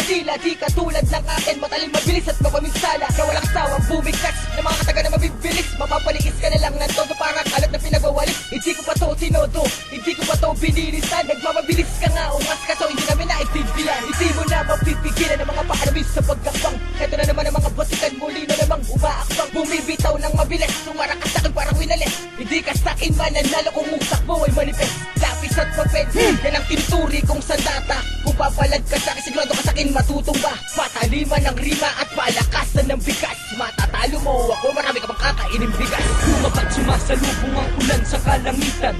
dila, di katulad ng akin. Matalim, mabilis at mapaminsala na walang sawang bumigkas na mga kataga na mabibilis. Mapapaligis ka na lang ng todo parang kalat na pinagwawalis. Hindi ko pa to tinodo, hindi ko pa to binilisan. Nagmamabilis ka nga, umas ka so hindi namin naintindihan. Hindi mo na mapipigilan ng mga pakalabis sa pagkakbang. Ito na naman ang mga basikan, muli na namang umaakbang. Bumibitaw ng mabilis, sumara ka sa'kin parang winalis. Hindi ka sa'kin mananalo kung utak mo ay manifest. Lapis at papel, yan ang tinuturi kong sandata. Kung papalad ka sa'kin, sigurado ka sa'kin matutumba. Pataliman ng rima at palakasan ng bigas. Matatalo mo ako, marami ka pang kakainin bigas. Lumabat sumasalubong ang ulan sa kalangitan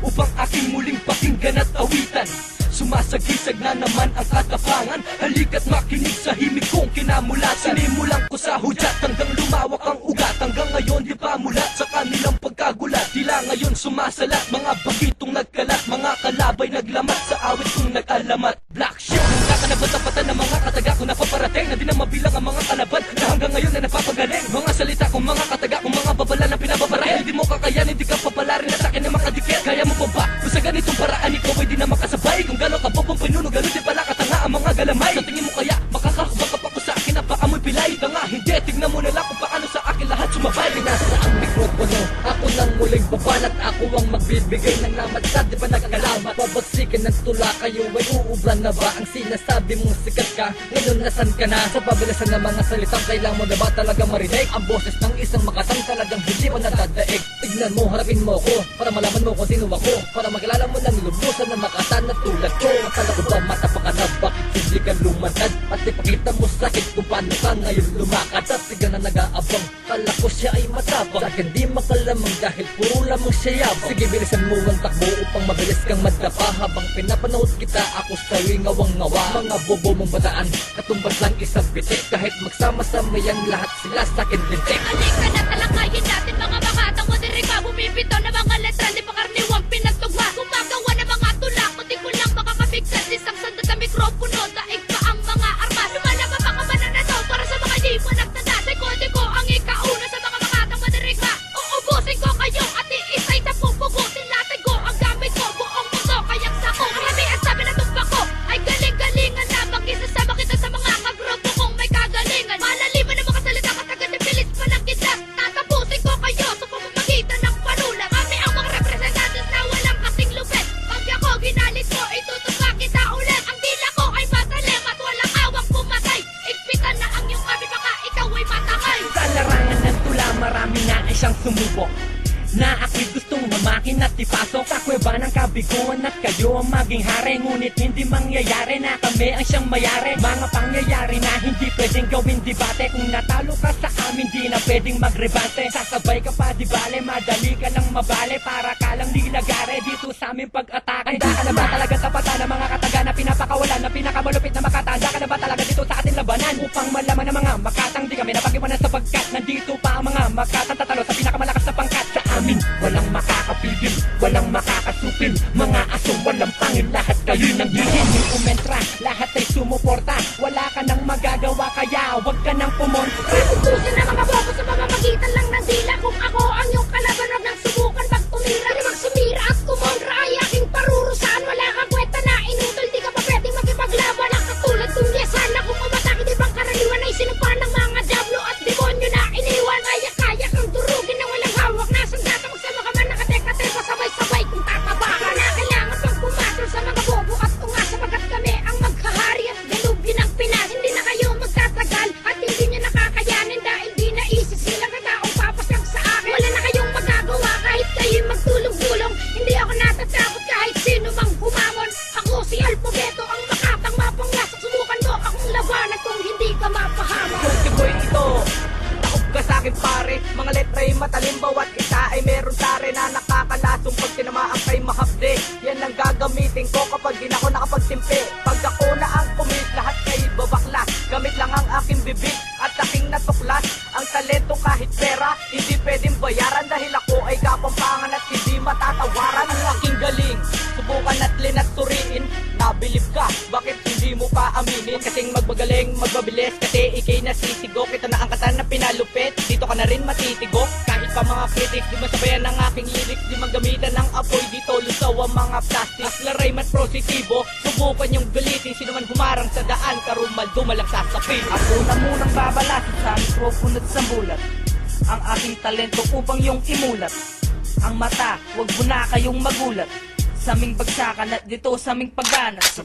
upang aking muling pakinggan at awitan. Sumasagisag na naman ang katapangan. Halika't makinig sa himig kong kinamulatan. Sinimulan ko sa hudyat hanggang lumawak ang ugat. Hanggang ngayon di pa mulat sa kanilang pagkagulat. Tila ngayon sumasalat, mga bagitong nagkalat. Mga kalabay naglamat sa awit kong nag-alamat. Black shit, nagkakanabot-tapatan ng mga kataga ko na paparating. Na di na mabilang ang mga kalaban na hanggang ngayon na napapagaling. Mga salita kong mga kataga kong mga babala na pinababarahin. Hindi mo kakayanin, di ka papalarin at akin na makadikit. Kaya mo pa ba? Kung sa ganitong paraan ikaw ay di na makasabay. Kung gano'n ka bobong pinuno, gano'n din pala katanga ang mga galamay. Sa tingin mo kaya makakakabang ka pa ko sa akin na baka mo'y pilay. Tanga, hindi, tignan mo na lang kung paano sa akin lahat sumabay. Nasa ang mikropono, ako nang muling babalat. Ako ang magbibigay ng namatsat, di ba nagkalamat? Pabagsikin ng tula, kayo ay uubran na ba? Ang sinasabi mong sikat ka, ngayon nasan ka na? Sa pabilisan ng mga salitang, kailangan mo na ba talaga marinig? Ang boses ng isang makatang talagang hindi mo nadadaig. Tignan mo, harapin mo ko, para malaman mo kung sino ako. Para makilala mo ng lubusan na makatan na tulad ko. Akala ko ba matapa ka na, bakit hindi ka lumantad? At ipakita mo sa'kin kung paano ka ngayon lumakad. At siga na nag-aabang, kala ko siya ay matapang. Sa'kin di makalamang dahil puro lamang siya yabang. Sige, bilisan mo ang takbo upang mabilis kang madapa. Habang pinapanood kita, ako sa'yo'y ngawang-ngawa. Mga bobo mong bataan, katumbas lang isang pitik. Kahit magsama-sama yan, lahat sila sa'kin lintik. Halika na talakayin natin mga bakatang moderika. Bumibito na mga letra, di pa karniwang pinagtugma. Gumagawa na mga tula, kundi ko lang makakabigkas. Isang sandot na mikropono, daig pa ang mga arma. Lumalabas ako mananato para sa mga di mo nagtanda. Sekunde ko ang ikauna sa mga bakatang moderika. Uubusin ko kayo at iisay na pupugutin natin ko. Ang gamit ko, buong mundo, kayang sako. Marami at sabi na tumpa ko ay galing-galingan na. Makisasama kita sa mga kagrupo kong may kagalingan. Malaliman na mga salita at agad bilis pa ng kita. Tatapusin ko kayo sa pamamagitan ng panula. Kami ang mga representantes na walang kasing lupit. Pag ako ginalit mo, itutuka kita ulit. Ang dila ko ay matalim at walang awang pumatay. Igpitan na ang iyong abi, baka ikaw ay matangay. Sa larangan ng tula, marami na ay siyang sumubok na ako'y gustong hamakin at ipasok sa kuweba ng kabiguan at kayo ang maging hari. Ngunit hindi mangyayari na kami ang siyang mayari. Mga pangyayari na hindi pwedeng gawin debate. Kung natalo ka sa amin, di na pwedeng magrebate. Sasabay ka pa di bale, madali ka lang mabale. Para ka lang nilagare dito sa aming pag-atake. Handa ka na ba talaga tapatan ng mga kataga na pinapakawalan, na pinakamalupit na makata? Handa ka na ba talaga dito sa ating labanan? Upang malaman ng mga makatang di kami napag-iwanan sapagkat nandito pa ang mga makatang tatalo sa pinakamalakas na pangkat. Sa amin walang makakapigil, walang makakasupil. Mga asong walang pangil, lahat kayo'y nang hihiming umentra. Lahat ay sumuporta, wala ka nang magagawa kaya wag ka nang pumontra. Ubusin na mga bobo sa pamamagitan lang ng dila. Kung ako ang iyong kalaban, wag nang subukan magtumira. Di magsumira at kumontra ay aking parurusahan. Wala kang kwenta na inutol, di ka pa pwedeng makipaglaban. Ang katulad kong yesan na kung mamatake, di bang karaniwan ay sinupan ng mga diablo at demonyo na iniwan. Kaya kang durugin na walang hawak na sandata. Magsama ka man nakatek-katek, sabay-sabay kung tataba ka na. Kailangan pang pumasol sa mga bobo at tunga, sapagkat kami ang maghahari at galubin ng Pinas. Hindi na kayo magtatagal at hindi nyo nakakayanin dahil di na isisilang na taong papasyang sa akin. Wala na kayong magagawa kahit kayo'y magtulong-tulong. Hindi ako natatakot kahit sino mang humamon. Ako si Alphabetto, ang makatang mapanglas. Subukan mo akong labanan kung hindi ka mapahamak. Boy ito, takot ka sa'kin pare. Mga letra'y matalim, bawat isa ay meron tare na nakakalasong pag tinamaan kay mahapde. Yan ang gagamitin ko kapag di na ako nakapagtimpi. Pag ako na ang kumit, lahat kay babaklas. Gamit lang ang aking bibig at aking natuklas. Ang talento kahit pera, hindi pwedeng bayaran. Dahil ako ay kapampangan at hindi matatawaran. Ang aking galing, subukan at linaturiin. Nabilib ka, bakit hindi mo pa aminin? Kasing magmagaling, magbabilis, kasi ikay nasisigo. Kita na ang katan na pinalupit. dito ka na rin matitigo. Kahit pa mga critics, di masabayan ng aking lyrics, di man gamitan ng apoy, dito lusaw ang mga plastic. Aslaray man positibo, subukan yung galitin, sino man humarang sa daan, karumal dumalang sasapin. Ako na munang babalasin sa mikropono at sambulat ang aking talento upang yung imulat. Ang mata, wag mo na kayong magulat sa aming bagsakan at dito sa aming pagganat. Ako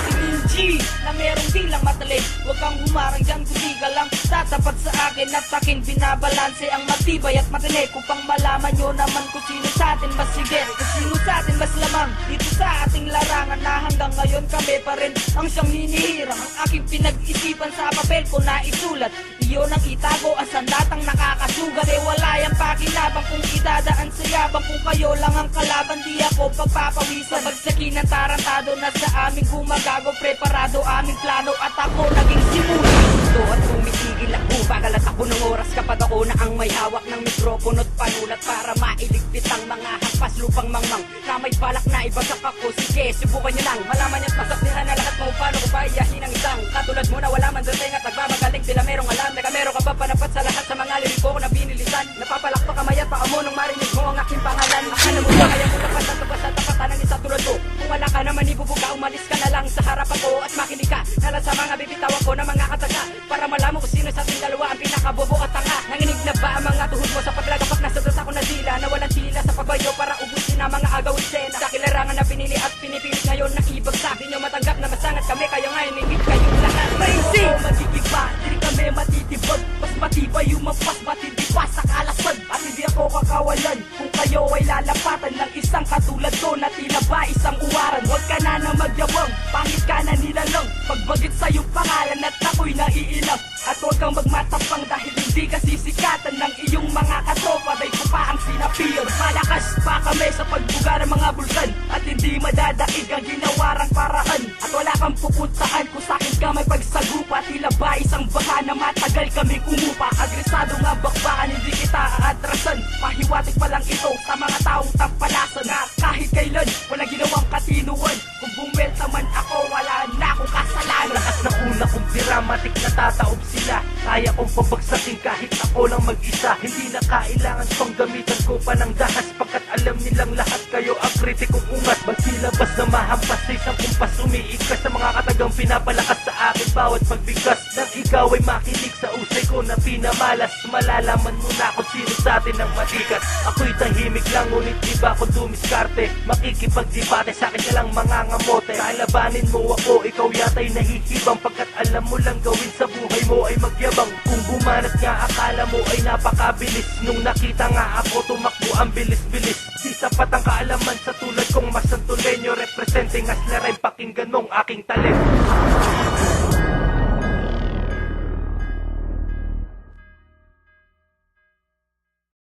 si Ninji na merong dilang matalim. Huwag kang humarang dyan, kundi ka lang tatapat sa akin at aking binabalanse ang matibay at matinig upang malaman nyo naman kung sino sa atin mas sigit, kung sino sa atin mas lamang dito sa ating larangan na hanggang ngayon kami pa rin ang siyang hinihirang. Ang aking pinag-isipan sa papel ko na isulat, iyon ang itago ang sandatang nakakasugat. Eh wala yung pakinabang kung idadaan sa yabang, kung kayo lang ang kalaban di ako pagpapawisan. Bagsakin ng tarantado na sa aming gumagago, preparado aming plano at ako naging simula. Ito at tumitigil ako, bagalat ako ng oras kapag ako na ang may hawak ng mikropono at panulat para mailigpit ang mga hampas lupang mangmang na may balak na ibagsak ako. Sige, subukan nyo lang, malaman nyo't masaknihan na lahat mo paano ko paiyahin ang isang katulad mo na wala man dating at nagmamagaling sila merong alam. Nakamero ka ba panapat sa lahat sa mga lirik ko na binilisan? Napapalakpak kamay at paa mo nung marinig mo ang aking pangalan. Akala mo ba kaya mo tapat na tapat sa tapatan ng isa tulad ko? Kung wala ka naman ibubuga, umalis ka na lang sa harap ako at makinig ka nalang sa mga bibitawan ko na mga kataga para malaman kung sino sa ating dalawa ang pinakabobo at tanga. Nanginig na ba ang mga tuhod mo sa paglagapak na sagot ako na dila na walang tila sa pagbayo para ubusin ang mga agaw sena sa kilarangan na pinili at pinipilit ngayon na ibagsak. Di nyo matanggap na masangat kami, kayo nga iningit kayong lahat. Crazy! Magigiba, di kami matitibag, mas matibay yung mapas, matindi pa sa kalasad at hindi ako kakawalan kung kayo ay lalapatan ng isang katulad ko na tila ba isang uwaran. Huwag ka na magyabang, pangit ka na nilalang pagbagit sa iyong pangalan at ako'y naiilang. At huwag kang magmatapang dahil hindi ka sisikatan ng iyong mga katropa, dahil ko pa ang sinapiyon. Malakas pa kami sa pagbuga ng mga bulkan at hindi madadaig ang ginawarang paraan. At wala kang pupuntaan kung sa'kin ka may pagsagupa, tila ba isang baha na matagal kami kumupa. Agresado nga bakbakan, hindi kita aatrasan. Pahiwatig pa lang ito sa mga taong tampalasan na kahit kailan walang ginawang katinuan. Kung bumwelta man ako, wala na akong kasalanan. Lakas ng una kong dramatic na tataob sila, kaya kong pabagsakin kahit ako lang mag-isa. Hindi na kailangan pang gamitan ko pa ng dahas, pagkat alam nilang lahat kayo ang kritikong ungat. Magsilabas na mahampas sa isang kumpas, umiikas sa mga katagang pinapalakas sa akin bawat pagbigas. Nang ikaw ay makinig sa usay ko na pinamalas, malalaman mo na kung sino sa atin ang matikas. Ako'y tahimik lang ngunit di ba ako dumiskarte, makikipagdebate sa akin ka lang mga ngamote. Kalabanin mo ako, ikaw yata'y nahihibang, pagkat alam mo lang gawin sa buhay mo ay magyabang. Kung bumanat nga akala mo ay napakabilis, nung nakita nga ako tumakbo ang bilis-bilis. Di sapat ang kaalaman sa tulad kong masantulenyo, representing as laray, pakinggan mong aking talent.